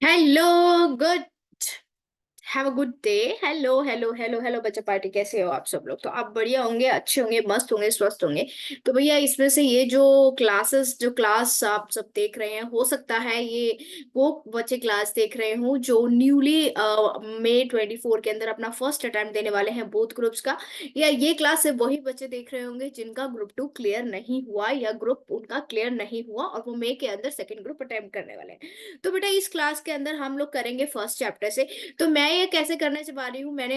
Hello. Good. Have a good day. Hello hello hello hello बच्चा party, कैसे हो आप सब लोग? तो आप बढ़िया होंगे, अच्छे होंगे, मस्त होंगे, स्वस्थ होंगे। तो भैया इसमें से ये जो क्लास आप सब देख रहे हैं, हो सकता है ये वो बच्चे क्लास देख रहे हो जो न्यूली मई 24 के अंदर अपना फर्स्ट अटेम्प्ट देने वाले हैं बोथ ग्रुप्स का। या ये क्लास से वही बच्चे देख रहे होंगे जिनका ग्रुप 2 क्लियर नहीं हुआ या ग्रुप उनका क्लियर नहीं हुआ और वो मई के अंदर सेकेंड ग्रुप अटेम्प्ट करने वाले हैं। तो बेटा इस क्लास के अंदर हम लोग करेंगे फर्स्ट चैप्टर से। तो मैं ये कैसे करने जा रही हूँ, मैं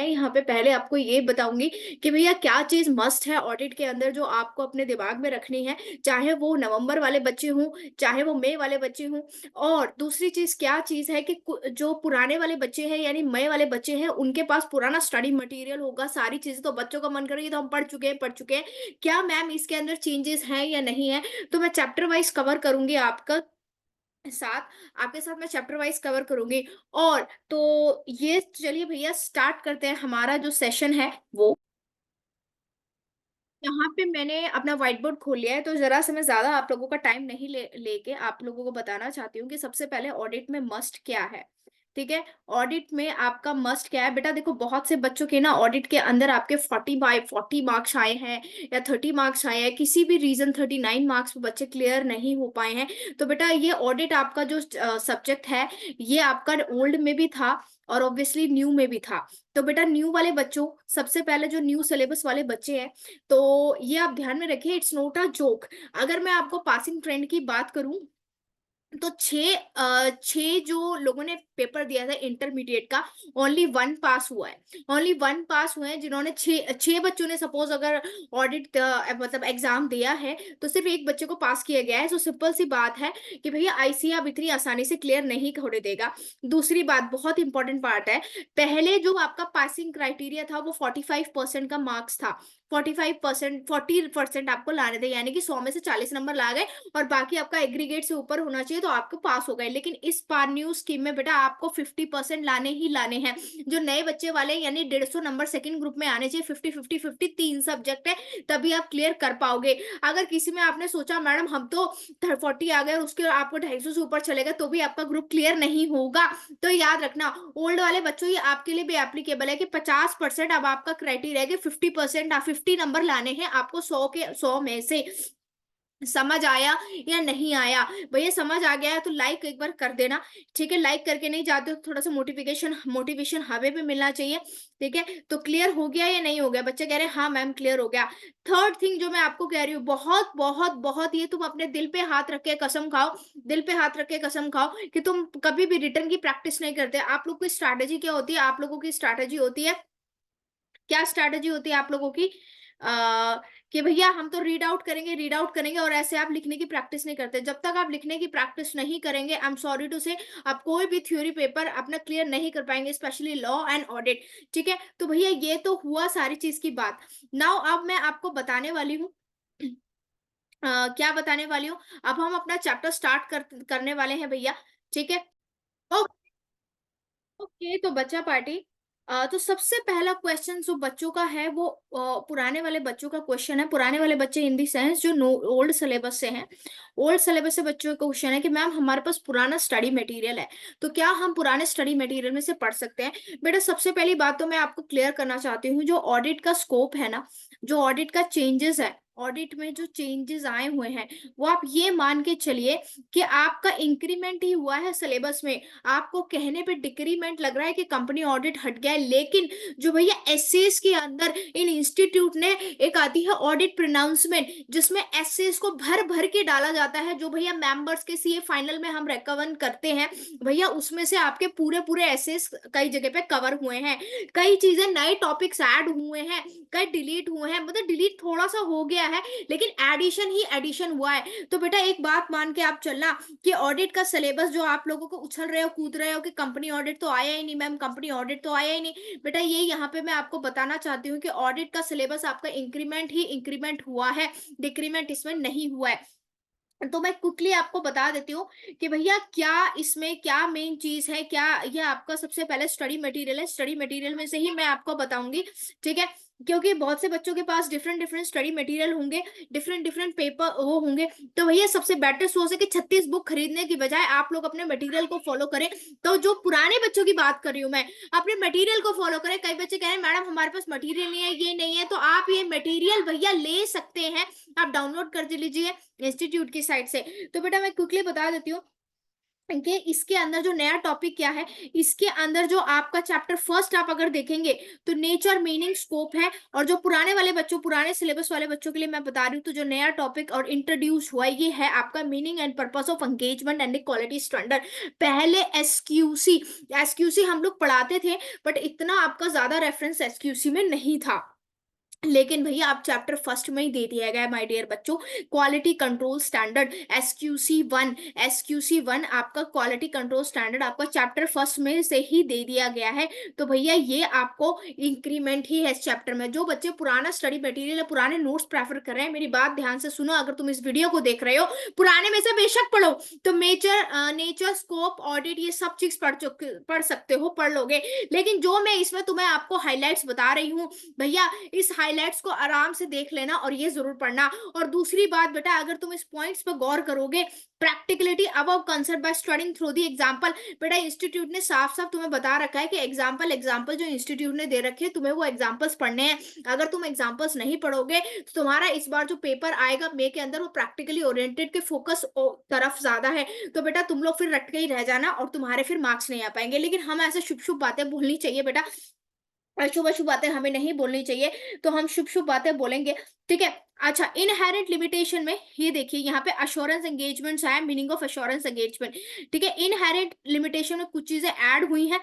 यहाँ पे पहले आपको ये बताऊंगी कि भैया क्या चीज मस्ट है ऑडिट के अंदर जो आपको अपने दिमाग में रखनी है, चाहे वो नवंबर वाले बच्चे हों, चाहे वो मई वाले बच्चे हों। और दूसरी चीज क्या चीज है कि जो पुराने वाले बच्चे हैं यानी मई वाले बच्चे हैं, उनके पास पुराना स्टडी मटेरियल होगा, सारी चीजें तो बच्चों का मन करेगी तो हम पढ़ चुके हैं, क्या मैम इसके अंदर चेंजेस हैं या नहीं है। तो मैं चैप्टर वाइज कवर करूंगी साथ आपके साथ मैं चैप्टर वाइज कवर करूंगी। और तो ये चलिए भैया स्टार्ट करते हैं हमारा जो सेशन है वो। यहाँ पे मैंने अपना व्हाइट बोर्ड खोल लिया है, तो जरा से मैं ज्यादा आप लोगों का टाइम नहीं लेके आप लोगों को बताना चाहती हूँ कि सबसे पहले ऑडिट में मस्ट क्या है। ठीक है। ऑडिट में आपका मस्ट क्या है बेटा? देखो बहुत से बच्चों के ना ऑडिट के अंदर आपके 40/40 मार्क्स आए हैं या 30 मार्क्स आए हैं, किसी भी रीजन 39 मार्क्स पे बच्चे क्लियर नहीं हो पाए हैं। तो बेटा ये ऑडिट आपका जो सब्जेक्ट है, ये आपका ओल्ड में भी था और ऑब्वियसली न्यू में भी था। तो बेटा न्यू वाले बच्चों, सबसे पहले जो न्यू सिलेबस वाले बच्चे हैं, तो ये आप ध्यान में रखिए, इट्स नॉट अ जोक। अगर मैं आपको पासिंग ट्रेंड की बात करूं तो छह जो लोगों ने पेपर दिया था इंटरमीडिएट का, ओनली वन पास हुआ है। ओनली वन पास हुए हैं जिन्होंने छह बच्चों ने सपोज अगर ऑडिट मतलब एग्जाम दिया है, तो सिर्फ एक बच्चे को पास किया गया है। सो सिंपल सी बात है कि भैया आईसी अब इतनी आसानी से क्लियर नहीं होने देगा। दूसरी बात, बहुत इंपॉर्टेंट पार्ट है, पहले जो आपका पासिंग क्राइटेरिया था वो 45% का मार्क्स था। 40% आपको लाने थे, यानी कि 100 में से 40 नंबर ला गए और बाकी आपका एग्रीगेट से ऊपर होना चाहिए तो आपको पास हो गए। लेकिन इस बार न्यू स्कीम में बेटा आपको 50% लाने ही लाने हैं। जो नए बच्चे वाले यानी 150 नंबर सेकंड ग्रुप में आने चाहिए, 50 50 50 तीन सब्जेक्ट है, तभी आप क्लियर कर पाओगे। अगर किसी में आपने सोचा मैडम हम तो 40 आ गए और उसके आपको 250 से ऊपर चलेगा तो भी आपका ग्रुप क्लियर नहीं होगा, तो याद रखना ओल्ड वाले बच्चों ये आपके लिए भी एप्लीकेबल है कि 50%। अब आपका क्राइटेरिया है कि 50%, 50 नंबर लाने हैं आपको 100 में से। समझ आया या नहीं आया? भैया समझ आ गया है तो लाइक एक बार कर देना। ठीक है, लाइक करके नहीं जाते हो तो थोड़ा सा मोटिवेशन मोटिवेशन हमें भी मिलना चाहिए। ठीक है, तो क्लियर हो गया या नहीं हो गया? बच्चे कह रहे हैं हाँ मैम क्लियर हो गया। थर्ड थिंग जो मैं आपको कह रही हूँ, बहुत बहुत बहुत, ये तुम अपने दिल पे हाथ रख के कसम खाओ, दिल पे हाथ रख के कसम खाओ कि तुम कभी भी रिटर्न की प्रैक्टिस नहीं करते। आप लोग की स्ट्रैटेजी क्या होती है? आप लोगों की स्ट्रैटेजी होती है, क्या स्ट्रैटेजी होती है आप लोगों की? आ, कि भैया हम तो रीड आउट करेंगे और ऐसे आप लिखने की प्रैक्टिस नहीं करते। जब तक आप लिखने की प्रैक्टिस नहीं करेंगे, आई एम सॉरी टू से, आप कोई भी थ्योरी पेपर अपना क्लियर नहीं कर पाएंगे, स्पेशली लॉ एंड ऑडिट। ठीक है, तो भैया ये तो हुआ सारी चीज की बात। नाउ अब मैं आपको बताने वाली हूँ क्या बताने वाली हूँ। अब हम अपना चैप्टर करने वाले हैं भैया। ठीक है। ओके, तो बच्चा पार्टी, तो सबसे पहला क्वेश्चन जो बच्चों का है वो पुराने वाले बच्चों का क्वेश्चन है। पुराने वाले बच्चे इन दी सेंस जो ओल्ड सिलेबस से हैं। ओल्ड सिलेबस से बच्चों का क्वेश्चन है कि मैम हमारे पास पुराना स्टडी मटेरियल है, तो क्या हम पुराने स्टडी मटेरियल में से पढ़ सकते हैं? बेटा सबसे पहली बात तो मैं आपको क्लियर करना चाहती हूँ, जो ऑडिट का स्कोप है ना, जो ऑडिट का चेंजेस है, ऑडिट में जो चेंजेस आए हुए हैं, वो आप ये मान के चलिए कि आपका इंक्रीमेंट ही हुआ है सिलेबस में। आपको कहने पे डिक्रीमेंट लग रहा है कि कंपनी ऑडिट हट गया है, लेकिन जो भैया एसएस के अंदर इन इंस्टीट्यूट ने एक आती है ऑडिट प्रोनाउंसमेंट, जिसमें एसएस को भर भर के डाला जाता है, जो भैया मेंबर्स के सीए फाइनल में हम रेकमेंड करते हैं, भैया उसमें से आपके पूरे पूरे एसएस कई जगह पे कवर हुए हैं। कई चीजें नए टॉपिक्स ऐड हुए हैं, कई डिलीट हुए हैं, मतलब डिलीट थोड़ा सा हो गया है लेकिन एडिशन ही एडिशन हुआ है। तो बेटा एक बात मान के आप चलना कि ऑडिट का सिलेबस जो आप लोगों को उछल रहे हो कूद रहे हो कि कंपनी ऑडिट तो आया ही नहीं मैम, कंपनी ऑडिट तो आया ही नहीं, बेटा ये यहाँ पे मैं आपको बताना चाहती हूँ कि ऑडिट का सिलेबस आपका इंक्रीमेंट ही इंक्रीमेंट हुआ है, डिक्रीमेंट इसमें नहीं हुआ है। तो मैं क्विकली आपको बता देती हूँ कि भैया क्या इसमें क्या मेन चीज है, क्या ये आपका सबसे पहले स्टडी मटेरियल है, स्टडी मटेरियल में से ही मैं आपको बताऊंगी। ठीक है, क्योंकि बहुत से बच्चों के पास डिफरेंट डिफरेंट स्टडी मटेरियल होंगे, डिफरेंट डिफरेंट पेपर वो होंगे। तो भैया सबसे बेटर सोर्स है कि 36 बुक खरीदने की बजाय आप लोग अपने मटेरियल को फॉलो करें। तो जो पुराने बच्चों की बात कर रही हूँ मैं, अपने मटेरियल को फॉलो करें। कई बच्चे कह रहे हैं मैडम हमारे पास मटेरियल नहीं है, ये नहीं है, तो आप ये मटेरियल भैया ले सकते हैं, आप डाउनलोड कर लीजिए इंस्टीट्यूट की साइट से। तो बेटा मैं क्विकली बता देती हूँ कि इसके अंदर जो नया टॉपिक क्या है, इसके अंदर जो आपका चैप्टर फर्स्ट आप अगर देखेंगे तो नेचर मीनिंग स्कोप है। और जो पुराने वाले बच्चों, पुराने सिलेबस वाले बच्चों के लिए मैं बता रही हूँ, तो जो नया टॉपिक और इंट्रोड्यूस हुआ ये है आपका meaning and purpose of engagement and quality standard. पहले एसक्यूसी, एसक्यूसी हम लोग पढ़ाते थे, बट इतना आपका ज्यादा रेफरेंस एसक्यूसी में नहीं था। लेकिन भैया आप चैप्टर फर्स्ट में ही दे दिया गया है माय डियर बच्चों, quality control standard SQC 1। SQC 1 आपका क्वालिटी कंट्रोल स्टैंडर्ड आपका चैप्टर फर्स्ट में से ही दे दिया गया है। तो भैया ये आपको इंक्रीमेंट ही है इस चैप्टर में। जो बच्चे पुराना स्टडी मटेरियल या पुराने नोट्स प्रेफर कर रहे हैं, मेरी बात ध्यान से सुनो, अगर तुम इस वीडियो को देख रहे हो पुराने में से बेशक पढ़ो, तो नेचर स्कोप ऑडिट ये सब चीज पढ़ सकते हो, पढ़ लोगे। लेकिन जो मैं इसमें तुम्हें आपको हाईलाइट्स बता रही हूँ भैया, इस हाइलाइट्स को आराम से देख लेना और ये जरूर पढ़ना। और दूसरी बात बेटा, अगर तुम इस पॉइंट्स पर गौर करोगे, practicality above concept by studying through the example. बेटा इंस्टीट्यूट ने साफ साफ तुम्हें बता रखा है कि एग्जांपल एग्जांपल जो इंस्टीट्यूट ने दे रखे हैं तुम्हें वो एग्जांपल्स पढ़ने हैं। अगर तुम एग्जांपल्स नहीं पढ़ोगे तो तुम्हारा इस बार जो पेपर आएगा मे के अंदर वो प्रैक्टिकली ओरिएंटेड के फोकस तरफ ज्यादा है। तो बेटा तुम लोग फिर रट के ही रह जाना और तुम्हारे फिर मार्क्स नहीं आ पाएंगे। लेकिन हम ऐसे शुभ शुभ बातें भूलनी चाहिए बेटा, अशुभ अशुभ बातें हमें नहीं बोलनी चाहिए, तो हम शुभ शुभ बातें बोलेंगे। ठीक है। अच्छा, इनहेरेंट लिमिटेशन में ये देखिए यहाँ पे अश्योरेंस एंगेजमेंट्स आया, मीनिंग ऑफ अश्योरेंस एंगेजमेंट। ठीक है, इनहेरेंट लिमिटेशन में कुछ चीजें ऐड हुई हैं,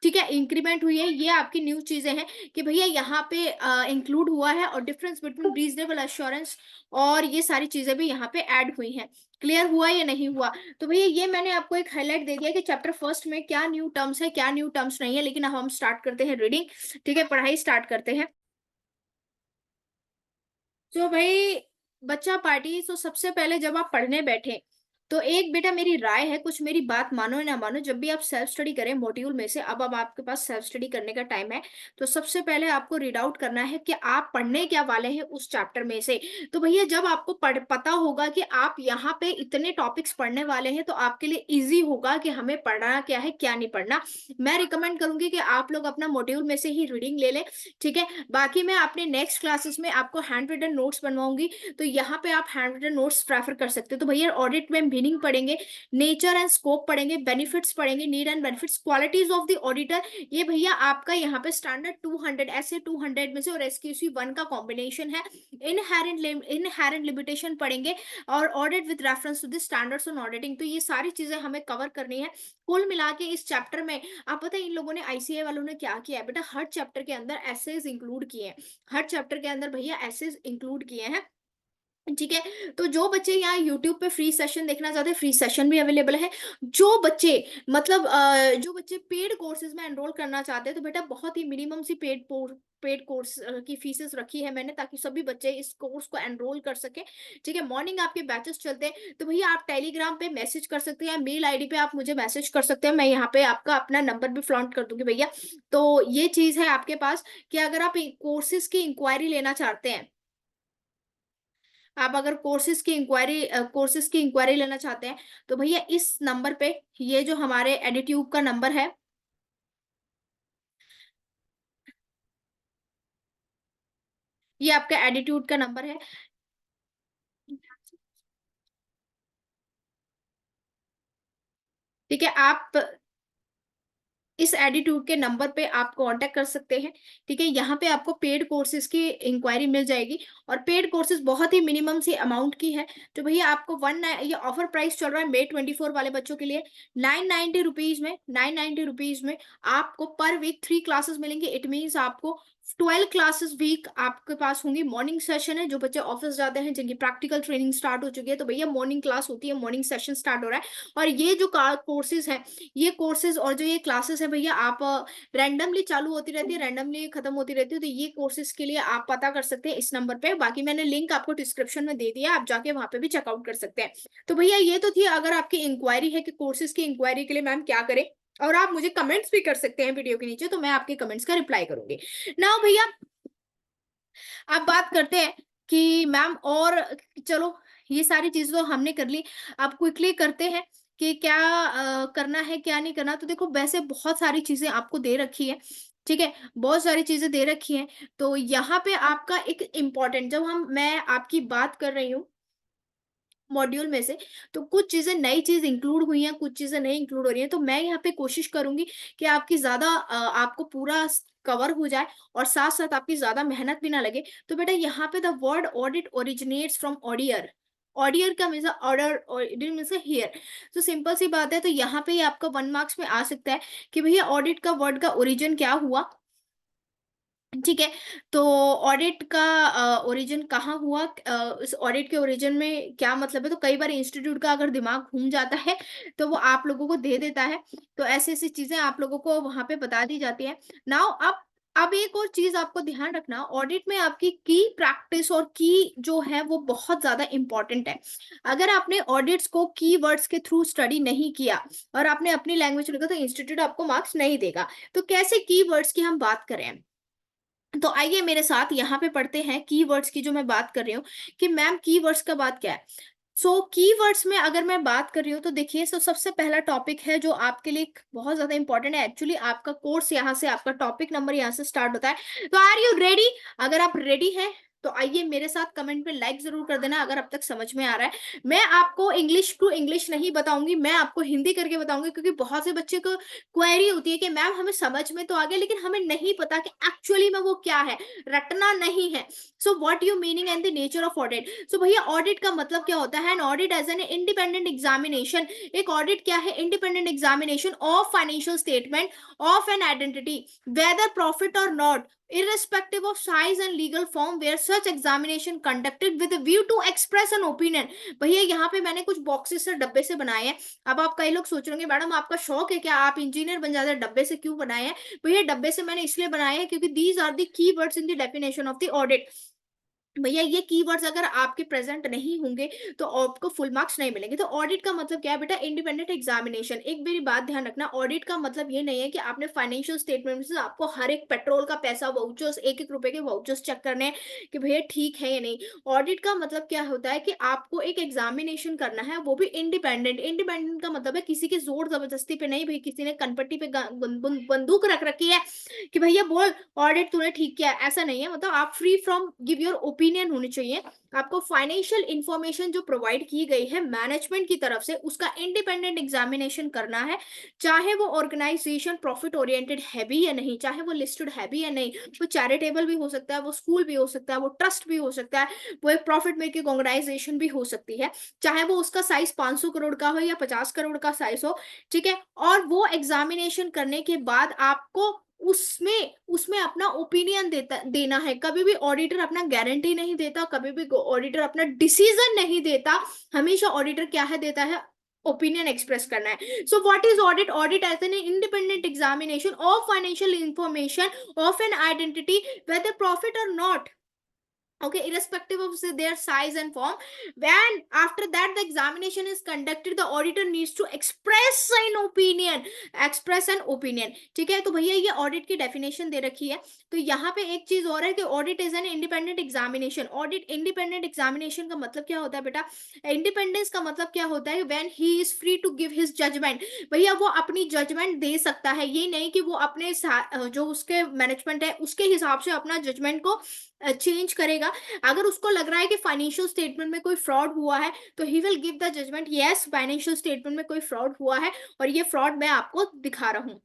ठीक है, इंक्रीमेंट हुई है, ये आपकी न्यू चीजें हैं कि भैया यहाँ पे इंक्लूड हुआ है। और डिफरेंस बिटवीन रीजनेबल अश्योरेंस और ये सारी चीजें भी यहाँ पे ऐड हुई हैं। क्लियर हुआ या नहीं हुआ? तो भैया ये मैंने आपको एक हाईलाइट दे दिया कि चैप्टर फर्स्ट में क्या न्यू टर्म्स है, क्या न्यू टर्म्स नहीं है। लेकिन अब हम स्टार्ट करते हैं रीडिंग। ठीक है, पढ़ाई स्टार्ट करते हैं। तो भाई बच्चा पार्टी, तो सबसे पहले जब आप पढ़ने बैठे तो एक बेटा मेरी राय है, कुछ मेरी बात मानो या ना मानो, जब भी आप सेल्फ स्टडी करें मॉड्यूल में से, अब आपके पास सेल्फ स्टडी करने का टाइम है, तो सबसे पहले आपको रीड आउट करना है कि आप पढ़ने क्या वाले हैं उस चैप्टर में से। तो भैया जब आपको पता होगा कि आप यहाँ पे इतने टॉपिक्स पढ़ने वाले हैं, तो आपके लिए इजी होगा कि हमें पढ़ना क्या है क्या नहीं पढ़ना। मैं रिकमेंड करूंगी कि आप लोग अपना मॉड्यूल में से ही रीडिंग ले लें। ठीक है, बाकी मैं अपने नेक्स्ट क्लासेस में आपको हैंड रिटन नोट्स बनवाऊंगी, तो यहाँ पे आप हैंड रिटन नोट्स प्रेफर कर सकते हो। तो भैया ऑडिट में मीनिंग पढ़ेंगे, नेचर एंड स्कोप पढ़ेंगे, बेनिफिट्स पढ़ेंगे, need and benefits, qualities of the auditor, ये भैया आपका यहाँ पे स्टैंडर्ड 200 ऐसे 200 में से, और एसक्यूसी 1 का कॉम्बिनेशन है। इनहेरेंट लिमिटेशन पढ़ेंगे और audit with reference to the standards on auditing. तो ये सारी चीजें हमें कवर करनी है कुल मिला के इस चैप्टर में। आप पता है इन लोगों ने आईसीए वालों ने क्या किया है बेटा, हर चैप्टर के अंदर एसेज इंक्लूड किए हैं, हर चैप्टर के अंदर भैया एसेज इंक्लूड किए हैं। ठीक है, तो जो बच्चे यहाँ यूट्यूब पे फ्री सेशन देखना चाहते हैं, फ्री सेशन भी अवेलेबल है। जो बच्चे मतलब जो बच्चे पेड कोर्सेज में एनरोल करना चाहते हैं, तो बेटा बहुत ही मिनिमम सी पेड कोर्स की फीसेस रखी है मैंने, ताकि सभी बच्चे इस कोर्स को एनरोल कर सके। ठीक है, मॉर्निंग आपके बैचेस चलते हैं, तो भैया आप टेलीग्राम पे मैसेज कर सकते हैं, मेल आईडी पे आप मुझे मैसेज कर सकते हैं, मैं यहाँ पे आपका अपना नंबर भी फ्लॉन्ट कर दूंगी भैया। तो ये चीज है आपके पास कि अगर आप कोर्सेज की इंक्वायरी लेना चाहते हैं, आप अगर कोर्सेज की इंक्वायरी लेना चाहते हैं, तो भैया इस नंबर पे, ये जो हमारे एडिट्यूब का नंबर है, ये आपका एडिट्यूड का नंबर है। ठीक है, आप इस एडिट्यूड के नंबर पे आप कांटेक्ट कर सकते हैं। ठीक है, यहाँ पे आपको पेड कोर्सेज की इंक्वायरी मिल जाएगी, और पेड कोर्सेज बहुत ही मिनिमम सी अमाउंट की है। तो भैया आपको ये ऑफर प्राइस चल रहा है May 24 वाले बच्चों के लिए, 990 रुपीज में आपको पर वीक 3 क्लासेस मिलेंगे। इट मीन्स आपको 12 क्लासेस वीक आपके पास होंगी। मॉर्निंग सेशन है, जो बच्चे ऑफिस जाते हैं जिनकी प्रैक्टिकल ट्रेनिंग स्टार्ट हो चुकी है, तो भैया मॉर्निंग क्लास होती है, मॉर्निंग सेशन स्टार्ट हो रहा है। और ये जो कोर्सेज है, ये कोर्सेज और जो ये क्लासेस है भैया, आप रैंडमली चालू होती रहती है, रैंडमली खत्म होती रहती है। तो ये कोर्सेज के लिए आप पता कर सकते हैं इस नंबर पे, बाकी मैंने लिंक आपको डिस्क्रिप्शन में दे दिया, आप जाके वहां पे भी चेकआउट कर सकते हैं। तो भैया ये तो थी अगर आपकी इंक्वायरी है कि कोर्सेज की इंक्वायरी के लिए मैम क्या करें, और आप मुझे कमेंट्स भी कर सकते हैं वीडियो के नीचे, तो मैं आपके कमेंट्स का रिप्लाई करूंगी। नाउ भैया अब बात करते हैं कि मैम और चलो ये सारी चीज़ें तो हमने कर ली। अब क्विकली करते हैं कि क्या करना है, क्या नहीं करना। तो देखो वैसे बहुत सारी चीज़ें आपको दे रखी है, ठीक है? बहुत सारी चीज़ें दे रखी हैं। तो यहाँ पे आपका एक इम्पोर्टेंट जब हम मैं आपकी बात कर रही हूँ मॉड्यूल में से, तो कुछ चीज़ें नई चीज़ इंक्लूड हुई हैं, कुछ चीज़ें नहीं इंक्लूड हो रही हैं। तो मैं यहाँ पे कोशिश करूँगी कि आपकी ज़्यादा आपको पूरा कवर हो जाए और साथ-साथ आपकी ज़्यादा मेहनत भी ना लगे। तो बेटा यहाँ पे the word audit originates from audire. Audire का means order audit means hear. तो सिंपल सी बात है, तो यहाँ पे ही आपका 1 मार्क्स में आ सकता है कि भैया ऑडिट का वर्ड का ओरिजिन क्या हुआ? ठीक है, तो ऑडिट का ओरिजिन कहाँ हुआ? इस ऑडिट के ओरिजिन में क्या मतलब है? तो कई बार इंस्टीट्यूट का अगर दिमाग घूम जाता है, तो वो आप लोगों को दे देता है। तो ऐसी-ऐसी चीज़ें आप लोगों को वहाँ पे बता दी जाती हैं। नाउ अब एक और चीज़ आपको ध्यान रखना, ऑडिट में आपकी की प्रैक्टिस और की जो है वो बहुत ज़्यादा इम्पोर्टेंट है। अगर आपने ऑडिट्स को कीवर्ड्स के थ्रू स्टडी नहीं किया और आपने अपनी लैंग्वेज में लिखा, तो इंस्टीट्यूट आपको मार्क्स नहीं देगा। तो कैसे कीवर्ड्स की हम बात करें? तो आइए मेरे साथ यहाँ पे पढ़ते हैं कीवर्ड्स की जो मैं बात कर रही हूँ कि मैम कीवर्ड्स का बात क्या है। सो कीवर्ड्स में अगर मैं बात कर रही हूँ तो देखिए, सबसे पहला टॉपिक है जो आपके लिए बहुत ज्यादा इंपॉर्टेंट है। एक्चुअली आपका कोर्स यहाँ से, आपका टॉपिक नंबर यहाँ से स्टार्ट होता है। तो आर यू रेडी? अगर आप रेडी हैं तो आइए मेरे साथ कमेंट में लाइक जरूर कर देना अगर अब तक समझ में आ रहा है। मैं आपको इंग्लिश टू इंग्लिश नहीं बताऊंगी, मैं आपको हिंदी करके बताऊंगी, क्योंकि बहुत से बच्चे को क्वेरी होती है कि मैम हमें समझ में तो आ गया लेकिन हमें नहीं पता कि एक्चुअली में वो क्या है, रटना नहीं है। So what you meaning and the nature of audit. So भैया ऑडिट का मतलब क्या होता है? An audit as an independent examination. एक ऑडिट क्या है? Independent examination of financial statement of an identity, whether profit और not, irrespective of size and legal form, where such examination conducted with a view to express an opinion। भैया यहाँ पे मैंने कुछ boxes से डब्बे से बनाए हैं। अब आप कई लोग सोच रहे होंगे मैडम आपका शौक है क्या, आप इंजीनियर बन जाते हैं, डब्बे से क्यों बनाए हैं? भैया डब्बे से मैंने इसलिए बनाए हैं क्योंकि these are the keywords in the definition of the audit. भैया ये कीवर्ड्स अगर आपके प्रेजेंट नहीं होंगे तो आपको फुल मार्क्स नहीं मिलेंगे। तो ऑडिट का मतलब क्या है बेटा? Independent examination. एक मेरी बात ध्यान रखना, ऑडिट का मतलब ये नहीं है कि आपने फाइनेंशियल स्टेटमेंट से आपको हर एक पेट्रोल का पैसा वाउचर्स, एक एक रुपए के वाउचर्स चेक करने हैं कि भैया ठीक है या नहीं। ऑडिट का मतलब क्या होता है कि आपको एक एग्जामिनेशन करना है, वो भी इंडिपेंडेंट। इंडिपेंडेंट का मतलब है किसी की जोर जबरदस्ती पे नहीं, भाई किसी ने कनपट्टी पे बंदूक रख रखी है कि भैया बोल ऑडिट तूने ठीक किया, ऐसा नहीं है। मतलब आप free from give your opinion होनी चाहिए। आपको फाइनेंशियल इंफॉर्मेशन जो प्रोवाइड की गई है मैनेजमेंट की तरफ से, उसका इंडिपेंडेंट एग्जामिनेशन करना है। चाहे वो ऑर्गेनाइजेशन प्रॉफिट ओरिएंटेड है भी या नहीं, चाहे वो लिस्टेड है भी या नहीं, वो चैरिटेबल भी हो सकता है, वो स्कूल भी हो सकता है, वो ट्रस्ट भी हो सकता है, वो एक प्रॉफिट मेकिंग ऑर्गेनाइजेशन भी हो सकती है, चाहे वो उसका साइज 500 करोड़ का हो या 50 करोड़ का साइज हो। ठीक है, और वो एग्जामिनेशन करने के बाद आपको उसमें उसमें अपना ओपिनियन देना है। कभी भी ऑडिटर अपना गारंटी नहीं देता, कभी भी ऑडिटर अपना डिसीजन नहीं देता। हमेशा ऑडिटर क्या है देता है? ओपिनियन एक्सप्रेस करना है। So what is audit? Audit as an independent examination of financial information of an identity, whether profit और not, okay, irrespective of their size and form. When after that the examination is conducted, the auditor needs to express an opinion, express an opinion। ठीक है, तो भैया ये audit की definition दे रखी है। तो यहाँ पे एक चीज और है कि audit is an independent examination. Audit independent examination का मतलब क्या होता है बेटा? इंडिपेंडेंस का मतलब क्या होता है? When he is free to give his judgement. भैया वो अपनी जजमेंट दे सकता है, ये नहीं कि वो अपने जो उसके मैनेजमेंट है उसके हिसाब से अपना जजमेंट को चेंज करेगा। अगर उसको लग रहा है कि फाइनेंशियल स्टेटमेंट में कोई फ्रॉड हुआ है, तो he will give the judgement, yes financial statement में कोई फ्रॉड हुआ है और ये फ्रॉड मैं आपको दिखा रहा हूँ।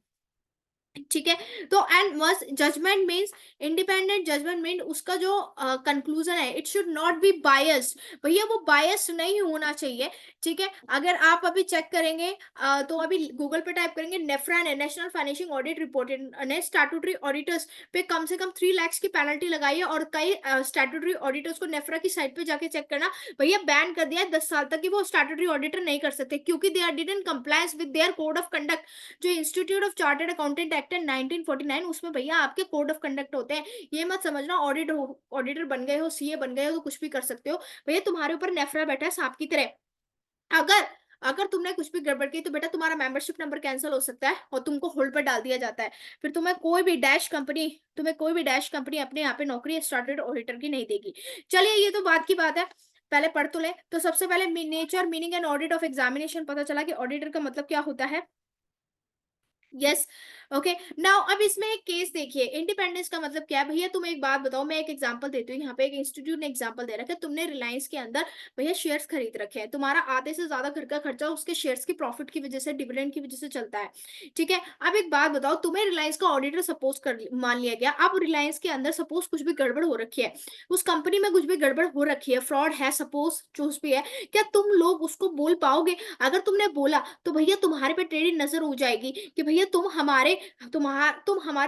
ठीक है, तो and must judgement means, independent judgement mean उसका जो कंक्लूजन है, it should not be biased. भैया वो बायस्ड नहीं होना चाहिए। ठीक है, अगर आप अभी चेक करेंगे तो अभी गूगल पे टाइप करेंगे नेफ्रा ने, नेशनल फाइनेंशियल ऑडिट रिपोर्ट ने स्टैट्यूटरी ऑडिटर्स पे कम से कम 3 लाख की पेनल्टी लगाई है। और कई स्टैट्यूटरी ऑडिटर्स को नेफ्रा की साइट पे जाके चेक करना, भैया बैन कर दिया है 10 साल तक कि वो स्टैट्यूटरी ऑडिटर नहीं कर सकते, क्योंकि they are didn't compliance with their code of conduct. जो institute of chartered accountant act है 1949, उसमें भैया आपके कोड ऑफ कंडक्ट होते हैं। ये मत समझना ऑडिटर बन गए हो, सीए बन गए हो तो कुछ भी कर सकते हो। भैया तुम्हारे ऊपर नेफ्रा बैठा है सांप की तरह। अगर अगर तुमने कुछ भी गड़बड़ की तो बेटा तुम्हारा मेंबरशिप नंबर कैंसल हो सकता है और तुमको होल्ड पर डाल दिया जाता है। फिर तुम्हें कोई भी डैश कंपनी अपने यहाँ पे नौकरी स्टार्टेड ऑडिटर की नहीं देगी। चलिए ये तो बात की बात है, पहले पढ़ तो ले। तो सबसे पहले nature, meaning and audit of examination पता चला कि ऑडिटर का मतलब क्या होता है। Yes, okay. नाउ अब इसमें एक केस देखिए, इंडिपेंडेंस का मतलब क्या है भैया। तुम एक बात बताओ, मैं एक एग्जांपल देती हूँ। यहाँ पे एक इंस्टीट्यूट ने एग्जांपल दे रखा है, तुमने रिलायंस के अंदर भैया शेयर्स खरीद रखे हैं, तुम्हारा आधे से ज्यादा घर का खर्चा उसके शेयर्स की प्रॉफिट की वजह से, डिविडेंड की वजह से चलता है, ठीक है। अब एक बात बताओ, तुम्हें रिलायंस का ऑडिटर सपोज कर मान लिया गया। अब रिलायंस के अंदर सपोज कुछ भी गड़बड़ हो रखी है, उस कंपनी में कुछ भी गड़बड़ हो रखी है, फ्रॉड है, सपोज जो भी है, क्या तुम लोग उसको बोल पाओगे? अगर तुमने बोला तो भैया तुम्हारे पे टेढ़ी नजर हो जाएगी कि भैया तुम हमारे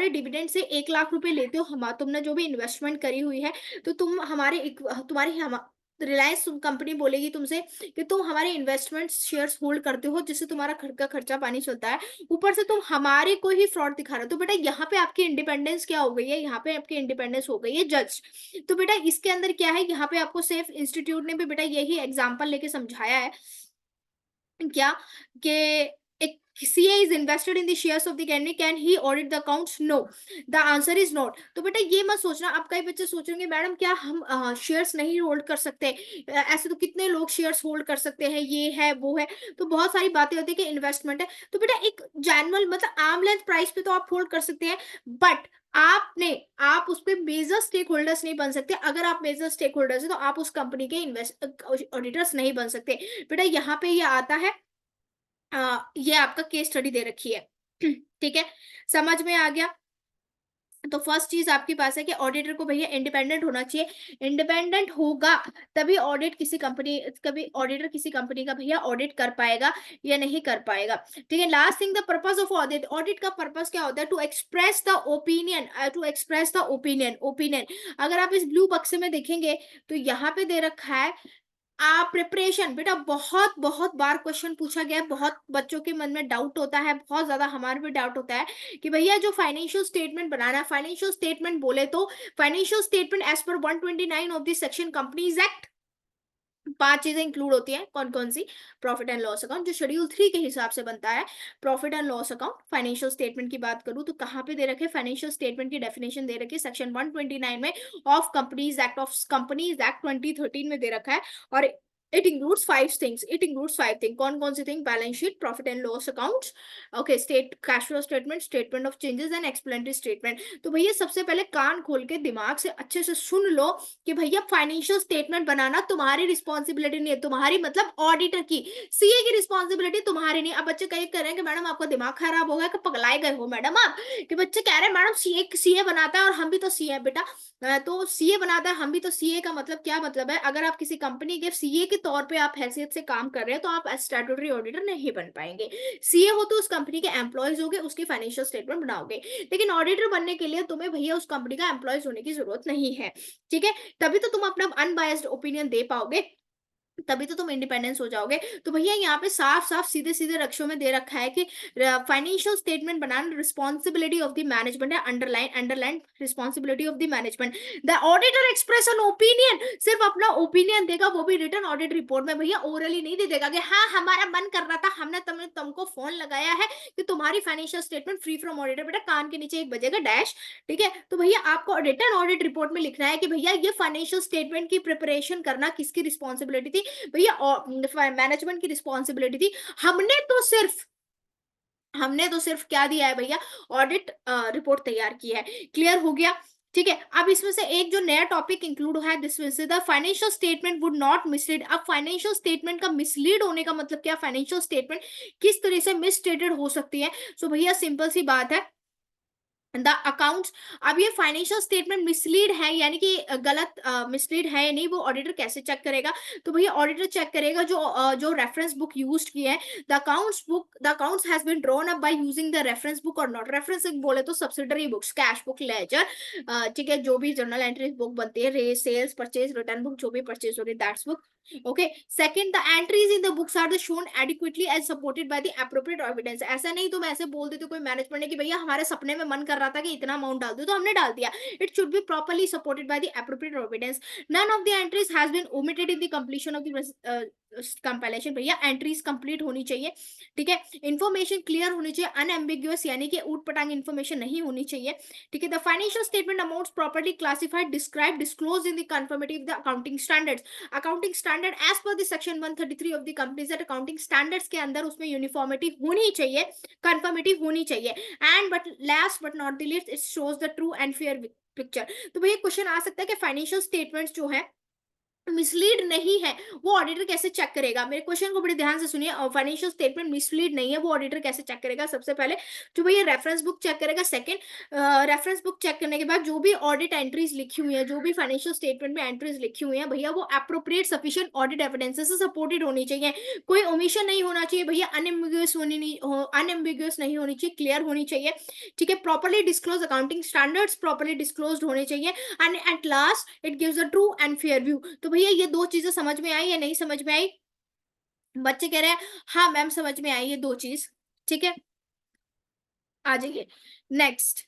डिविडेंड से 1 लाख रुपए लेते हो, हम तुमने जो भी इन्वेस्टमेंट करी हुई है, तो तुम्हारी हम रिलायंस कंपनी बोलेगी तुमसे कि तुम हमारे इन्वेस्टमेंट शेयर्स होल्ड करते हो, जिससे तुम्हारा घर का खर्चा पानी चलता है, ऊपर से तुम हमारे को ही फ्रॉड दिखा रहे हो। तो बेटा यहाँ पे आपकी इंडिपेंडेंस क्या हो गई है, यहाँ पे आपकी इंडिपेंडेंस हो गई है जज। तो बेटा इसके अंदर क्या है, यहाँ पे आपको सेफ इंस्टीट्यूट ने भी बेटा यही एग्जाम्पल लेके समझाया है क्या, कि एक CA is invested in the shares of the company, can he audit the accounts? No, the answer is not। तो बेटा ये मत सोचना, अब कई बच्चे सोचेंगे मैडम क्या हम शेयर्स नहीं होल्ड कर सकते? ऐसे तो कितने लोग शेयर्स होल्ड कर सकते हैं, ये है वो है, तो बहुत सारी बातें होती है कि इन्वेस्टमेंट है। तो बेटा एक जनरल मतलब आर्म लेंथ प्राइस पे तो आप होल्ड कर सकते हैं, बट आप उस पे मेजर स्टेक होल्डर्स नहीं बन सकते। अगर आप मेजर स्टेक होल्डर्स है तो आप उस कंपनी के इन्वेस्ट ऑडिटर्स नहीं बन सकते। बेटा यहाँ पे ये आता है, ये आपका केस स्टडी दे रखी है ठीक है, समझ में आ गया। तो फर्स्ट चीज आपके पास है कि ऑडिटर को भैया इंडिपेंडेंट होना चाहिए, इंडिपेंडेंट होगा तभी कभी ऑडिटर किसी कंपनी का भैया ऑडिट कर पाएगा या नहीं कर पाएगा, ठीक है। Last thing, the purpose of audit, audit का पर्पस क्या होता है? To express the opinion, opinion. अगर आप इस ब्लू बक्से में देखेंगे तो यहाँ पे दे रखा है प्रिपरेशन। बेटा बहुत बहुत बार क्वेश्चन पूछा गया है, बहुत बच्चों के मन में डाउट होता है, बहुत ज्यादा हमारे भी डाउट होता है कि भैया जो फाइनेंशियल स्टेटमेंट बनाना है, फाइनेंशियल स्टेटमेंट बोले तो financial statement as per 129 of the section companies act 5 चीजें इंक्लूड होती हैं। कौन कौन सी? प्रॉफिट एंड लॉस अकाउंट जो शेड्यूल 3 के हिसाब से बनता है, profit and loss account. Financial statement की बात करूं तो कहां पे दे रखे, फाइनेंशियल स्टेटमेंट की डेफिनेशन दे रखी है सेक्शन 129 में ऑफ कंपनीज एक्ट 2013 में दे रखा है। और इट इंक्लूड्स 5 थिंग्स। कौन कौन सी thing? Balance sheet, profit and loss account, okay, state cash flow statement, statement of changes and explanatory statement. तो भैया सबसे पहले कान खोल के दिमाग से अच्छे से सुन लो कि भैया फाइनेंशियल स्टेटमेंट बनाना तुम्हारी रिस्पॉन्सिबिलिटी नहीं है, तुम्हारी मतलब ऑडिटर की, सीए की रिस्पॉन्सिबिलिटी तुम्हारी नहीं। अब बच्चे कह रहे हैं कि मैडम आपका दिमाग खराब हो गया, कि पगलाए गए हो मैडम आप, कि बच्चे कह रहे हैं मैडम सीए बनाता है और हम भी तो सीए है बेटा। तो सीए बनाता है, हम भी तो सीए का मतलब क्या मतलब है? अगर आप किसी कंपनी के सीए के तौर पे आप हैसियत से काम कर रहे हैं तो आप स्टैट्यूटरी ऑडिटर नहीं बन पाएंगे। सीए हो तो उस कंपनी के एम्प्लॉयज होगे, उसकी फाइनेंशियल स्टेटमेंट बनाओगे, लेकिन ऑडिटर बनने के लिए तुम्हें भैया उस कंपनी का एम्प्लॉयज होने की जरूरत नहीं है, ठीक है। तभी तो तुम अपना अनबायस्ड ओपिनियन दे पाओगे, तभी तो तुम इंडिपेंडेंस हो जाओगे। तो भैया यहाँ पे साफ साफ सीधे सीधे अक्षरों में दे रखा है कि फाइनेंशियल स्टेटमेंट बनाना रिस्पॉन्सिबिलिटी ऑफ द मैनेजमेंट है, underline responsibility of the management. The auditor express an opinion, सिर्फ अपना ओपिनियन देगा, वो भी रिटर्न ऑडिट रिपोर्ट में, भैया ओरली नहीं दे देगा कि हाँ हमारा मन कर रहा था, हमने तुमको फोन लगाया है कि तुम्हारी financial statement free from auditor. बेटा कान के नीचे एक बजेगा डैश, ठीक है। तो भैया आपको रिटर्न ऑडिट रिपोर्ट में लिखना है कि भैया ये फाइनेंशियल स्टेटमेंट की प्रिपरेशन करना किसकी रिस्पॉन्सिबिलिटी थी? भैया मैनेजमेंट की रिस्पॉन्सिबिलिटी थी। हमने तो सिर्फ क्या दिया है भैया? ऑडिट रिपोर्ट तैयार की है। क्लियर हो गया? ठीक है। अब इसमें से एक जो नया टॉपिक इंक्लूड है, this will say the financial statement would not mislead. अब फाइनेंशियल स्टेटमेंट का मिसलीड होने का मतलब क्या? फाइनेंशियल स्टेटमेंट किस तरह से मिसस्टेटेड हो सकती है? सो भैया सिंपल सी बात है, द अकाउंट्स। अब ये फाइनेंशियल स्टेटमेंट मिसलीड है यानी कि गलत मिसलीड है या नहीं, वो ऑडिटर कैसे चेक करेगा? तो भैया ऑडिटर चेक करेगा जो रेफरेंस बुक यूज्ड की है, the accounts has been drawn up by using the reference book or not. Reference book बोले तो subsidiary books, cash book, ledger, ठीक है, जो भी जर्नल एंट्रीज बुक बनती है, रे सेल्स परचेज रिटर्न बुक, जो भी परचेज हो रही है, that's book, okay. Second, the entries in the books are the shown adequately as supported by the appropriate evidence. ऐसा नहीं तुम ऐसे बोल देते कोई मैनेजमेंट ने कि भैया हमारे सपने में मन कर रहा था कि इतना अमाउंट डाल दो तो हमने डाल दिया। It should be properly supported by the appropriate evidence. None of the entries has been omitted in the completion of the compilation भैया, एंट्रीज कंप्लीट होनी चाहिए, ठीक है, इन्फॉर्मेशन क्लियर होनी चाहिए, अनएम्बिगुअस यानी कि ऊट पटांग इन्फॉर्मेशन नहीं होनी चाहिए, ठीक है, the financial statement amounts properly classified describe disclose in the conformity with the accounting standards, accounting standard as per the section 133 of the companies act, accounting standards के अंदर उसमें यूनिफॉर्मिटी होनी चाहिए, कंफर्मिटी होनी चाहिए, and but last but not the least it shows the true and fair picture. तो भैया question आ सकता है कि फाइनेंशियल स्टेटमेंट्स जो है मिसलीड नहीं है, वो ऑडिटर कैसे चेक करेगा? मेरे क्वेश्चन को बड़े ध्यान से सुनिए, फाइनेंशियल स्टेटमेंट मिसलीड नहीं है, वो ऑडिटर कैसे चेक करेगा? सबसे पहले जो भैया रेफरेंस बुक चेक करेगा, सेकंड रेफरेंस बुक चेक करने के बाद जो भी ऑडिट एंट्रीज लिखी हुई है, जो भी फाइनेंशियल स्टेटमेंट में एंट्रीज लिखी हुई है भैया, वो अप्रोप्रिएट सफिशिएंट ऑडिट एविडेंसेस से सपोर्टेड होनी चाहिए, कोई ओमिशन नहीं होना चाहिए भैया, अनएम्बिगुअस नहीं होनी चाहिए, क्लियर होनी चाहिए, ठीक है, properly disclose accounting standards properly disclose होने चाहिए, and at last it gives a true and fair view. तो भैया ये दो चीजें समझ में आई या नहीं समझ में आई? बच्चे कह रहे हैं हाँ मैम समझ में आई ये दो चीज, ठीक है, आ जाइए नेक्स्ट।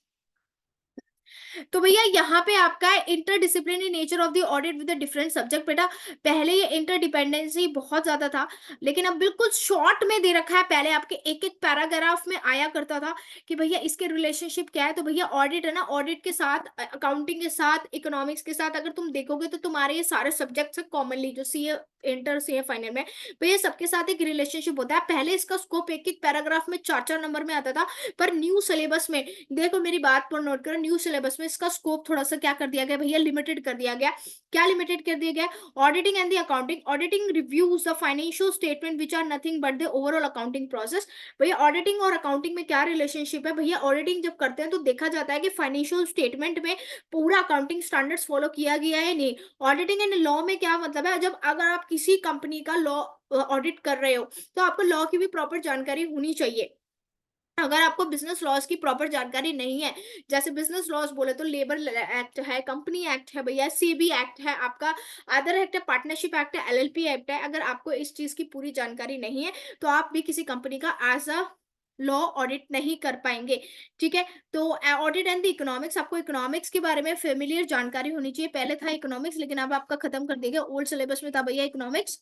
तो भैया यहाँ पे आपका है interdisciplinary nature of the audit with different subject. बेटा पहले ये इंटरडिपेंडेंसी बहुत ज्यादा था, लेकिन अब बिल्कुल शॉर्ट में दे रखा है, पहले आपके एक एक पैराग्राफ में आया करता था कि भैया इसके रिलेशनशिप क्या है। तो भैया ऑडिट है ना, ऑडिट के साथ अकाउंटिंग के साथ इकोनॉमिक्स के साथ अगर तुम देखोगे तो तुम्हारे ये सारे सब्जेक्ट्स है कॉमनली जो सीए इंटर सीए फाइनल में भैया सबके साथ एक रिलेशनशिप होता है। पहले इसका स्कोप एक एक पैराग्राफ में 4-4 नंबर में आता था, पर न्यू सिलेबस में देखो मेरी बात पर नोट करो, न्यू सिलेबस में इसका स्कोप थोड़ा सा क्या कर दिया गया भैया, लिमिटेड कर दिया गया। क्या लिमिटेड कर दिया गया? Auditing and the accounting, auditing reviews the financial statement which are nothing but the overall accounting process. भैया ऑडिटिंग और अकाउंटिंग में क्या रिलेशनशिप है? भैया ऑडिटिंग जब करते हैं तो देखा जाता है कि फाइनेंशियल स्टेटमेंट में पूरा अकाउंटिंग स्टैंडर्ड्स फॉलो किया गया है नहीं। ऑडिटिंग एंड लॉ में क्या मतलब है, जब अगर आप किसी कंपनी का लॉ ऑडिट कर रहे हो तो आपको लॉ की भी प्रॉपर जानकारी होनी चाहिए। अगर आपको बिजनेस लॉज की प्रॉपर जानकारी नहीं है, जैसे बिजनेस लॉज बोले तो लेबर एक्ट है, कंपनी एक्ट है भैया, सीबी एक्ट है आपका, अदर एक्ट है, पार्टनरशिप एक्ट है, एलएलपी एक्ट है, अगर आपको इस चीज की पूरी जानकारी नहीं है तो आप भी किसी कंपनी का एज अ लॉ ऑडिट नहीं कर पाएंगे, ठीक है। तो ऑडिट एंड द इकोनॉमिक्स, आपको इकोनॉमिक्स के बारे में फेमिलियर जानकारी होनी चाहिए। पहले था इकोनॉमिक्स लेकिन अब आपका खत्म कर दिया गया, ओल्ड सिलेबस में था भैया इकोनॉमिक्स,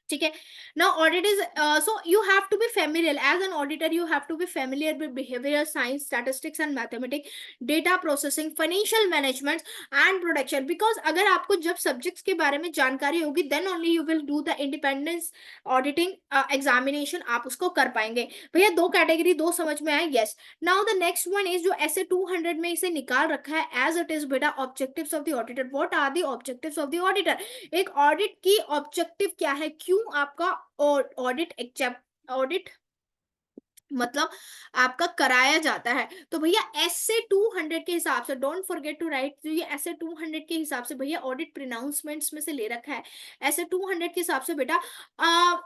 ठीक है। Now audit is so you have to be familiar as an auditor, you have to be familiar with behaviour science, statistics and mathematics, data processing, financial management and production. Because अगर आपको जब subjects के बारे में जानकारी होगी then only you will do the independence auditing examination, आप उसको कर पाएंगे। भैया दो कैटेगरी दो समझ में आए? Yes. Now the next one is जो ऐसे 200 में इसे निकाल रखा है एज इट इज बेटा, objectives of the auditor. What are the objectives of the auditor? एक ऑडिट की ऑब्जेक्टिव क्या है, क्यों आपका ऑडिट मतलब आपका कराया जाता है। तो भैया ऐसे 200 के हिसाब से, डोंट फॉरगेट टू राइट, जो ये ऐसे 200 के हिसाब से भैया ऑडिट प्रोनाउंसमेंट्स में से ले रखा है, ऐसे 200 के हिसाब से बेटा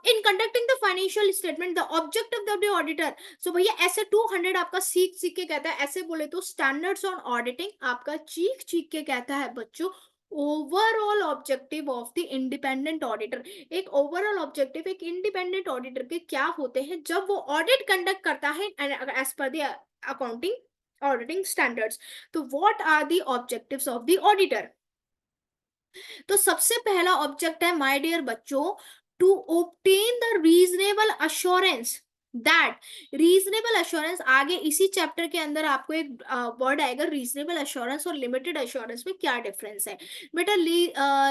in conducting the financial statement the objective of the auditor. So भैया ऐसे 200 आपका सीख सीख के कहता है, ऐसे बोले तो स्टैंडर्ड्स ऑन ऑडिटिंग आपका चीख चीख के कहता है बच्चों overall objective of the independent auditor. एक ओवरऑल ऑब्जेक्टिव एक इंडिपेंडेंट ऑडिटर के क्या होते हैं जब वो ऑडिट कंडक्ट करता है as per the accounting auditing standards. तो what are the objectives of the auditor? तो सबसे पहला ऑब्जेक्ट है माय डियर बच्चों, to obtain the reasonable assurance that, reasonable assurance आगे इसी चैप्टर के अंदर आपको एक वर्ड आएगा, रीजनेबल अश्योरेंस और लिमिटेड अश्योरेंस में क्या डिफरेंस है बेटा।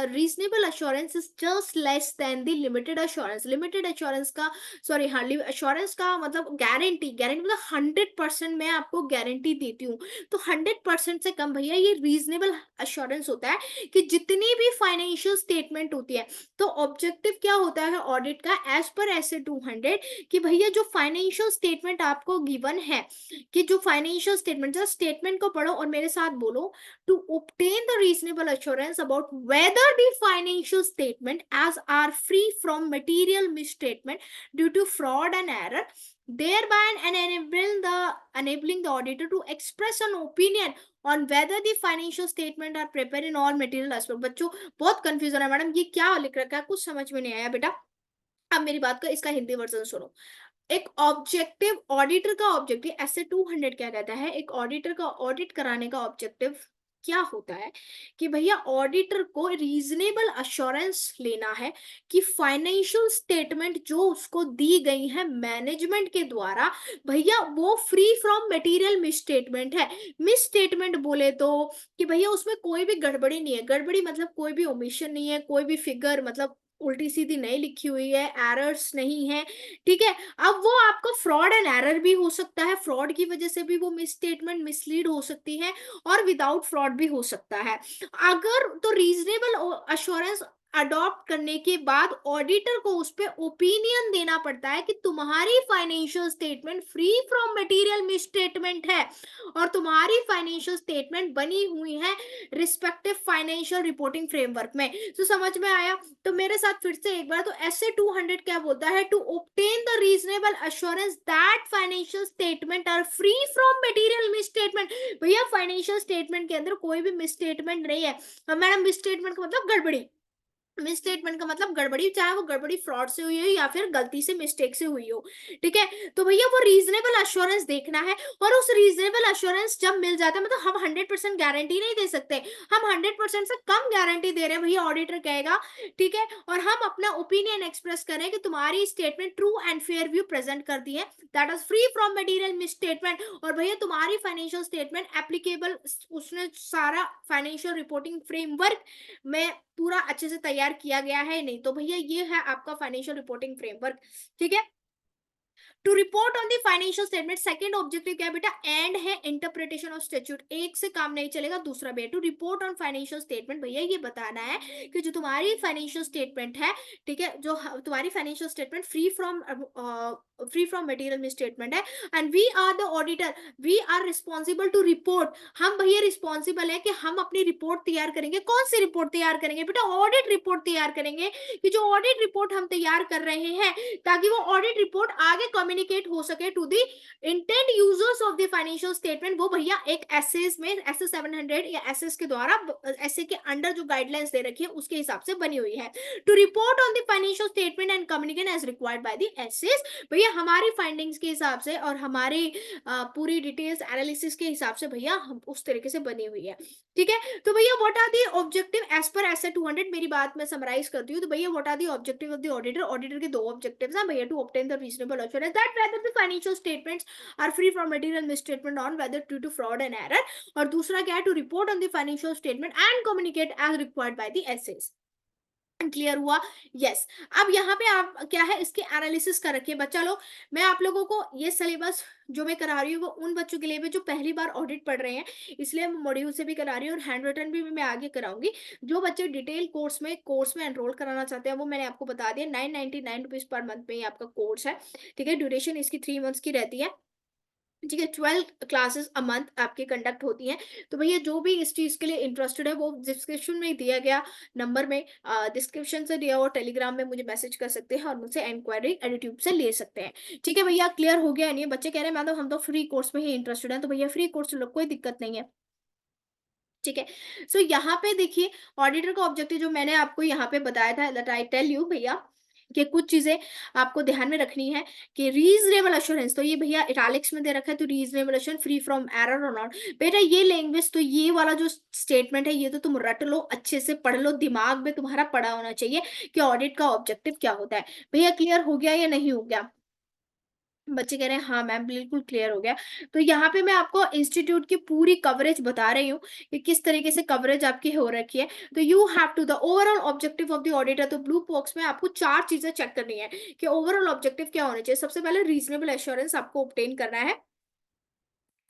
Reasonable assurance is just less than the limited assurance. Limited assurance का सॉरी हाँ अश्योरेंस का मतलब गारंटी, गारंटी मतलब 100% मैं आपको गारंटी देती हूँ, तो 100% से कम भैया ये रीजनेबल अश्योरेंस होता है कि जितनी भी फाइनेंशियल स्टेटमेंट होती है। तो ऑब्जेक्टिव क्या होता है ऑडिट का एज पर ऐसे 200 कि भैया जो फाइनेंशियल स्टेटमेंट आपको गिवन है, कि जो फाइनेंशियल स्टेटमेंट, जस्ट स्टेटमेंट को पढ़ो और मेरे साथ बोलो, to obtain the reasonable assurance about whether the financial statement as are free from material misstatement due to fraud and error, thereby enabling the auditor to express an opinion on whether the financial statement are prepared in all material aspect। बच्चों बहुत confusion है madam, ये क्या लिख रखा है, कुछ समझ में नहीं आया बेटा। अब मेरी बात का इसका हिंदी वर्जन सुनो। एक ऑब्जेक्टिव ऑडिटर का ऑब्जेक्टिव ऐसे 200 क्या कहता है, एक ऑडिटर का ऑडिट कराने का ऑब्जेक्टिव क्या होता है कि भैया ऑडिटर को रीजनेबल अश्योरेंस लेना है कि फाइनेंशियल स्टेटमेंट जो उसको दी गई है मैनेजमेंट के द्वारा, भैया वो फ्री फ्रॉम मटेरियल मिसस्टेटमेंट है। मिसस्टेटमेंट बोले तो कि भैया उसमें कोई भी गड़बड़ी नहीं है, गड़बड़ी मतलब कोई भी ओमिशन नहीं है, कोई भी फिगर मतलब उल्टी सीधी नहीं लिखी हुई है, एरर्स नहीं है, ठीक है। अब वो आपका फ्रॉड एंड एरर भी हो सकता है, फ्रॉड की वजह से भी वो मिस स्टेटमेंट मिसलीड हो सकती है, और विदाउट फ्रॉड भी हो सकता है। अगर तो रीजनेबल अश्योरेंस अडॉप्ट करने के बाद ऑडिटर को उस पे ओपिनियन देना पड़ता है कि तुम्हारी financial statement free from material misstatement है, और तुम्हारी फाइनेंशियल स्टेटमेंट बनी हुई है रिस्पेक्टिव फाइनेंशियल रिपोर्टिंग फ्रेमवर्क में। तो समझ में आया? तो मेरे साथ फिर से एक बार, तो ऐसे 200 क्या बोलता है, to obtain the reasonable assurance that financial statement are free from material misstatement. भैया फाइनेंशियल स्टेटमेंट के अंदर कोई भी मिसस्टेटमेंट नहीं है। मैडम मिसस्टेटमेंट का मतलब गड़बड़ी, मिसस्टेटमेंट का मतलब गड़बड़ी, चाहे वो गड़बड़ी फ्रॉड से हुई हो या फिर गलती से मिस्टेक से हुई हो, ठीक है। तो भैया वो रीजनेबल अश्योरेंस देखना है, और उस रीजनेबल अश्योरेंस जब मिल जाता है, मतलब हम 100% गारंटी नहीं दे सकते, हम 100% से कम गारंटी दे रहे हैं भैया, ऑडिटर कहेगा, ठीक है। और हम अपना ओपिनियन एक्सप्रेस करें कि तुम्हारी statement true and fair view present कर दी है, that is free from material misstatement, और भैया तुम्हारी फाइनेंशियल स्टेटमेंट एप्लीकेबल, उसने सारा फाइनेंशियल रिपोर्टिंग फ्रेमवर्क में पूरा अच्छे से तैयार किया गया है नहीं। तो भैया ये है आपका फाइनेंशियल रिपोर्टिंग फ्रेमवर्क, ठीक है। To report on the financial statement, second objective क्या है बेटा, एंड है इंटरप्रिटेशन ऑफ स्टैट्यूट, एक से काम नहीं चलेगा, दूसरा भी है to report on financial statement. भैया ये बताना है कि जो तुम्हारी फाइनेंशियल स्टेटमेंट है, ठीक है, जो तुम्हारी financial statement free from material misstatement है, and we are the auditor, we are responsible to report, हम भैया रिस्पॉन्सिबल है कि हम अपनी रिपोर्ट तैयार करेंगे। कौन सी रिपोर्ट तैयार करेंगे बेटा, ऑडिट रिपोर्ट तैयार करेंगे, कि जो ऑडिट रिपोर्ट हम तैयार कर रहे हैं, ताकि वो ऑडिट रिपोर्ट आगे कम्युनिकेट हो सके to the intend users of the financial statement. वो भैया एक एसएस में, एसएस 700 या एसएस के द्वारा, एसए के अंडर जो गाइडलाइंस दे रखी है उसके हिसाब से बनी हुई है। To report on the financial statement and communicate as required by the SS. भैया हमारी फाइंडिंग्स के हिसाब से और हमारी पूरी डिटेल्स एनालिसिस के हिसाब से भैया हम उस तरीके से बनी हुई है, ठीक है। तो भैया what are the objective as per SA 200, मेरी बात मैं समराइज करती हूँ। तो भैया what are the objective of the auditor, auditor के दो ऑब्जेक्टिव्स हैं भैया, to obtain the reasonable assurance that whether the financial statements are free from material misstatement on whether due to fraud and error, और दूसरा क्या है, to report on the financial statement and communicate as required by the SS. Clear हुआ? Yes. अब यहाँ पे आप क्या है, इसके एनालिसिस कर रखिए बच्चा लोग। मैं आप लोगों को ये सिलेबस जो मैं करा रही हूँ वो उन बच्चों के लिए भी जो पहली बार ऑडिट पढ़ रहे हैं, इसलिए मैं मॉड्यूल से भी करा रही हूँ, और हैंड रिटन भी मैं आगे कराऊंगी। जो बच्चे डिटेल कोर्स में एनरोल कराना चाहते हैं, वो मैंने आपको बता दिया, 999 रुपीज पर मंथ में ये आपका कोर्स है, ठीक है। ड्यूरेशन इसकी 3 मंथ्स की रहती है, ठीक है। 12 क्लासेस अ मंथ आपकी कंडक्ट होती हैं। तो भैया जो भी इस चीज़ के लिए इंटरेस्टेड है, वो डिस्क्रिप्शन में दिया गया नंबर में, डिस्क्रिप्शन से दिया, और टेलीग्राम में मुझे मैसेज कर सकते हैं, और मुझसे इंक्वायरी यूट्यूब से ले सकते हैं, ठीक है भैया। क्लियर हो गया नहीं? बच्चे कह रहे हैं मैम हम तो फ्री कोर्स में ही इंटरेस्टेड हैं, तो भैया फ्री कोर्स लो, कोई दिक्कत नहीं है, ठीक है। सो यहाँ पे देखिए, ऑडिटर का ऑब्जेक्टिव जो मैंने आपको यहाँ पे बताया था, दैट आई टेल यू भैया, कि कुछ चीजें आपको ध्यान में रखनी है, कि रीजनेबल अश्योरेंस, तो ये भैया इटालिक्स में दे रखा है, तो reasonable assurance free from error और नॉट। बेटा ये लैंग्वेज, तो ये वाला जो स्टेटमेंट है, ये तो तुम रट लो, अच्छे से पढ़ लो, दिमाग में तुम्हारा पड़ा होना चाहिए कि ऑडिट का ऑब्जेक्टिव क्या होता है। भैया क्लियर हो गया या नहीं हो गया? बच्चे कह रहे हैं हाँ मैम बिल्कुल क्लियर हो गया। तो यहाँ पे मैं आपको इंस्टीट्यूट की पूरी कवरेज बता रही हूँ कि किस तरीके से कवरेज आपकी हो रखी है। तो you have to the overall objective of the auditor, तो ब्लू बॉक्स में आपको 4 चीजें चेक करनी है कि ओवरऑल ऑब्जेक्टिव क्या होने चाहिए। सबसे पहले रीजनेबल एश्योरेंस आपको ऑब्टेन करना है।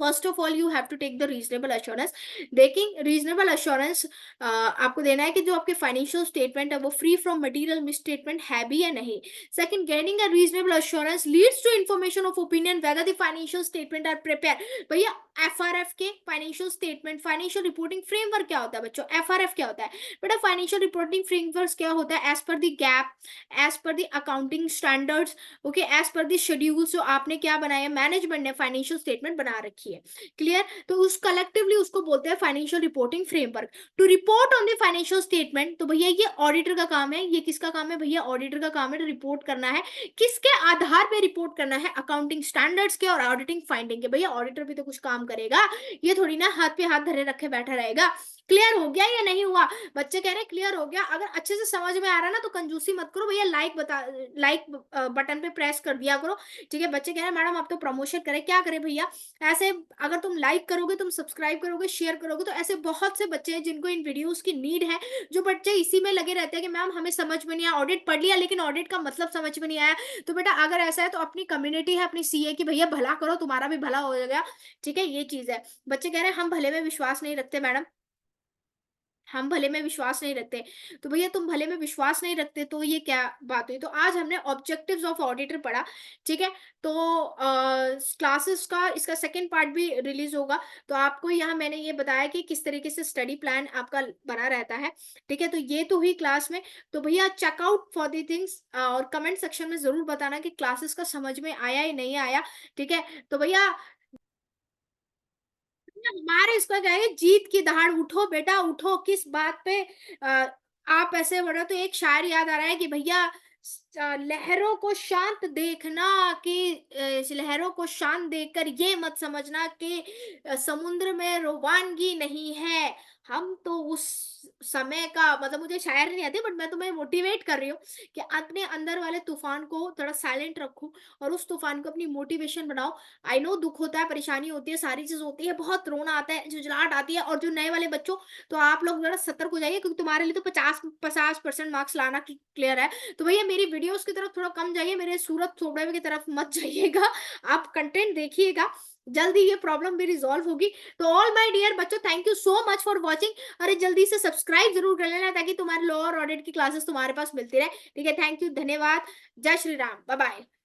First of all you have to take the reasonable assurance. देखिए रीजनेबल एश्योरेंस आपको देना है कि जो आपके फाइनेंशियल स्टेटमेंट है वो फ्री फ्रॉम मटेरियल मिसस्टेटमेंट है भी या नहीं। Second, getting a reasonable assurance leads to information of opinion whether the financial statement are prepare. भैया एफआरएफ के financial statement, financial reporting framework क्या होता है बच्चों? एफआरएफ क्या होता है बेटा? फाइनेंशियल रिपोर्टिंग फ्रेमवर्क क्या होता है? As per the gap, as per the accounting standards, okay, as per the schedule जो आपने क्या बनाया, मैनेजमेंट ने फाइनेंशियल स्टेटमेंट बना रखी है। चाहिए। क्लियर? तो उस कलेक्टिवली उसको बोलते हैं financial reporting framework. To report on the financial statement, तो भैया ये ऑडिटर का काम है। ये किसका काम है भैया? ऑडिटर का काम है रिपोर्ट करना है। किसके आधार पे रिपोर्ट करना है? अकाउंटिंग स्टैंडर्ड्स के और ऑडिटिंग फाइंडिंग के। भैया ऑडिटर भी तो कुछ काम करेगा, ये थोड़ी ना हाथ पे हाथ धरे रखे बैठा रहेगा। क्लियर हो गया या नहीं हुआ? बच्चे कह रहे हैं क्लियर हो गया। अगर अच्छे से समझ में आ रहा है ना तो कंजूसी मत करो भैया, लाइक बटन पे प्रेस कर दिया करो। ठीक है? बच्चे कह रहे हैं मैडम आप तो प्रमोशन करें, क्या करें भैया? ऐसे अगर तुम लाइक करोगे, तुम सब्सक्राइब करोगे, शेयर करोगे, तो ऐसे बहुत से बच्चे हैं जिनको इन वीडियोस की नीड है। जो बच्चे इसी में लगे रहते हैं कि मैम हमें समझ में नहीं आया, ऑडिट पढ़ लिया लेकिन ऑडिट का मतलब समझ में नहीं आया। तो बेटा अगर ऐसा है तो अपनी कम्युनिटी है, अपनी सीए की भैया भला करो, तुम्हारा भी भला हो जाएगा। ठीक है? ये चीज है। बच्चे कह रहे हैं हम भले में विश्वास नहीं रखते मैडम, हम भले में विश्वास नहीं रखते। तो भैया तुम भले में विश्वास नहीं रखते तो ये क्या बात हुई? तो आज हमने ऑब्जेक्टिव्स ऑफ ऑडिटर पढ़ा। ठीक है? तो क्लासेस का इसका सेकंड पार्ट भी रिलीज होगा। तो आपको यहाँ मैंने ये बताया कि किस तरीके से स्टडी प्लान आपका बना रहता है। ठीक है? तो ये तो हुई क्लास में। तो भैया चेकआउट फॉर दी थिंग्स, और कमेंट सेक्शन में जरूर बताना कि क्लासेस का समझ में आया या नहीं आया। ठीक है? तो भैया हमारे इसका क्या है, जीत की दहाड़, उठो बेटा उठो। किस बात पे आप ऐसे बढ़ो? तो एक शायर याद आ रहा है कि भैया लहरों को शांत देखना, कि लहरों को शांत देखकर ये मत समझना कि समुद्र में रोवानगी नहीं है। हम तो उस समय का, मतलब मुझे शायर नहीं आती बट मैं तुम्हें मोटिवेट कर रही हूँ कि अपने अंदर वाले तूफान को थोड़ा साइलेंट रखो और उस तूफान को अपनी मोटिवेशन बनाओ। आई नो दुख होता है, परेशानी होती है, सारी चीज होती है, बहुत रोना आता है, झुंझलाहट आती है। और जो नए वाले बच्चों, तो आप लोग जरा सतर्क हो जाइए क्योंकि तुम्हारे लिए तो 50% मार्क्स लाना क्लियर है। तो भैया मेरी वीडियोस की तरफ थोड़ा कम जाइए, मेरे सूरत थोबड़े की तरफ मत जाइएगा। आप कंटेंट देखिएगा, जल्दी ये प्रॉब्लम भी रिजॉल्व होगी। तो ऑल माय डियर बच्चों, thank you so much for watching. अरे जल्दी से सब्सक्राइब जरूर कर लेना ताकि तुम्हारे लॉ और ऑडिट की क्लासेस तुम्हारे पास मिलती रहे। ठीक है? थैंक यू, धन्यवाद। जय श्री राम, बाय बाय।